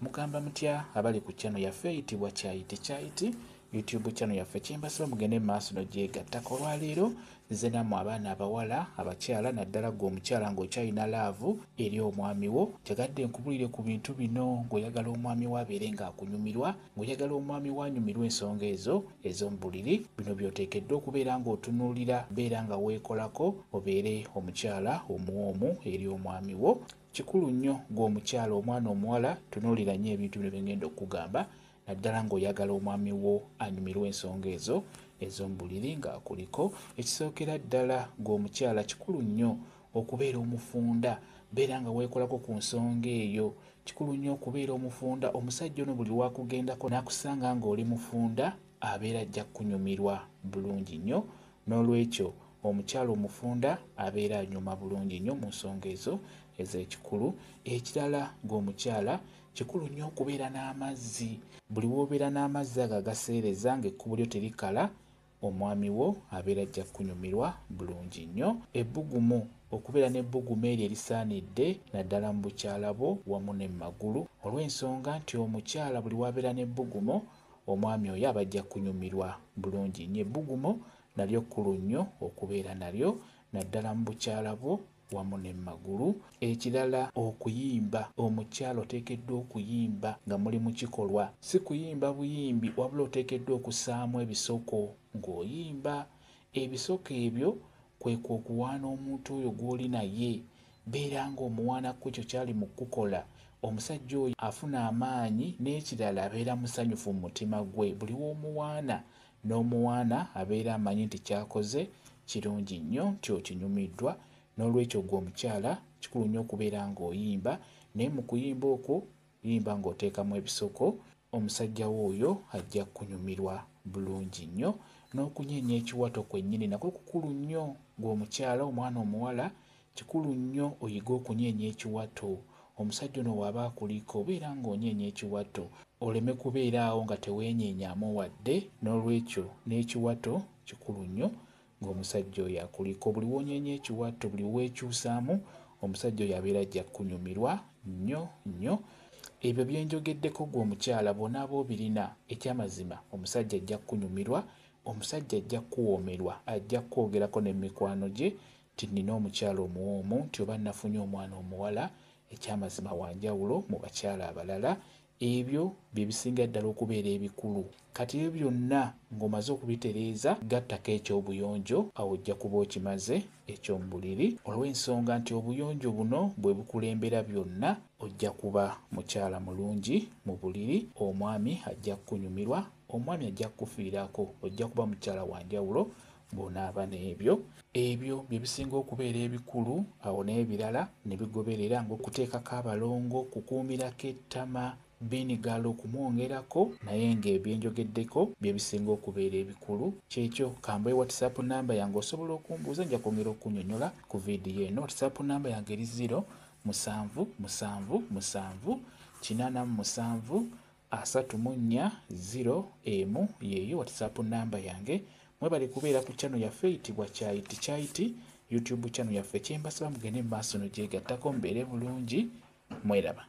Mugamba mutya abali ku channel yaffe eyitibwa Kyayiti YouTube channel yaffe kyembasaba mugende maaso n'ogyegattako. Olwaleero nze nammwe abaana abawala abakyala naddala gwe omukyala ng'okyalina laavu eri omwami wo, kyagadde nkubulire ku bintu bino ng'oyagala omwami wo abeere ng'akunyumirwa, ng'oyagala omwami wo anyumirwa ensonga ezo ez'omu buliri. Bino by'oteekeddwa okubeera ng'otunuulira, beera nga weekolako obeere omukyala omuwoomu eri omwami wo. Kikulu nnyo gw'omukyala omwana omuwala tunuulira nnyo ebintu bino bye ngenda okugamba, naddala ng'oyagala omwami wo anyumirwa ensonga ezo ez'omu buliri ng'akuliko. Ekisookera ddala gw'omukyala kikulu nnyo okubeera omufunda, beera nga weekolako ku nsonga eyo. Kikulu nnyo okubeera omufunda. Omusajja ono buli lwakugendako n'akusanga ng'oli mufunda abeera ajja kunyumirwa bulungi nnyo. N'olwekyo omukyala omufunda abeera anyuma bulungi nnyo mu nsonga ezo ez'ekikulu. Ekirala gw'omukyala kikulu nnyo okubeera n'amazzi. Buli w'obeera n'amazzi ago agaseereza ng'ekkubo lyo terikala, omwami wo abeera ajja kunyumirwa bulungi nnyo. Ebbugumu, okubeera n'ebbugumu eryo erisaanidde naddala mu bukyala bwo wamu ne mu magulu, olw'ensonga nti omukyala buli w'abeera n'ebbugumu omwami oyo aba ajja kunyumirwa bulungi nnyo. Ebbugumu nalyo kkulu nnyo okubeera nalyo naddala mu bukyala bwo wamu ne mu magulu. Ekirala okuyimba. Omukyala oteekeddwa okuyimba nga muli mu kikolwa, si kuyimba buyimbi wabula oteekeddwa okussaamu ebisoko ng'oyimba. Ebisoko ebyo kwe okuwaana omuntu oyo gw'oli naye, beera ng'omuwaanako ekyo kyali mu kukola. Omusajja oyo afuna amaanyi, n'ekirala abeera musanyufu mu mutima gwe. Buli w'omuwaana n'omuwaana abeera amanyi nti kyakoze kirungi nnyo, nti okinyumiddwa. N'olwekyo gwe omukyala kikulu nnyo okubeera ng'oyimba, naye mu kuyimba okwo yimba ng'oteekamu ebisoko, omusajja wo oyo ajja kunyumirwa bulungi nnyo. N'okunyeenya ekiwato kwennyini nakwo kukulu nnyo. Gwe omukyala omwana omuwala kikulu nnyo oyige okunyeenya ekiwato. Omusajja ono bw'aba akuliko obeera ng'onyeenya ekiwato, oleme kubeeraawo nga teweenyeenyaamu wadde. N'olwekyo n'ekiwato kikulu nnyo ng'omusajja oyo akuliko. Buli w'onyeenya ekiwato, buli weekyusaamu, omusajja oyo abeera ajja kunyumirwa nnyo nnyo. Ebyo bye njogeddeko gwe omukyala bw'onaaba obirina, ekyamazima omusajja ajja kunyumirwa, omusajja ajja kuwoomerwa, ajja kwogerako ne mikwano gye nti nnina omukyala omuwoomu, nti oba nafunye omwana omuwala ekyamazima wanjawulo mu bakyala abalala. Ebyo bye bisinga ddala okubeera ebikulu. Kati ebyo byonna ng'omaze okubitereeza, gattako eky'obuyonjo, awo ojja kuba okimaze eky'omu buliri, olw'ensonga nti obuyonjo buno bwe bukulembera byonna. Ojja kuba mukyala mulungi mu buliri, omwami ajja kunyumirwa, omwami ajja kufiirako, ojja kuba mukyala wanjawulo bw'onaaba n'ebyo. Ebyo bye bisinga okubeera ebikulu. Awo n'ebirala ne bigoberera ng'okuteekako abalongo, kukuumirako ettama, binigala okumwongerako, naye ng'ebyenjogeddeko bye bisinga okubeera ebikulu. Kyekyo kambaye WhatsApp namba yange osobola okumbuuza, nja kwongera okunnyonnyola ku viidiyo eno. WhatsApp namba yange eri 077783730 yeeyo WhatsApp namba yange. Mwebale kubeera ku channel yaffe eyitibwa Kyayiti YouTube channel yaffe. Kyembasaba mugende mu maaso n'ogyegattako mubeere bulungi. Mweraba.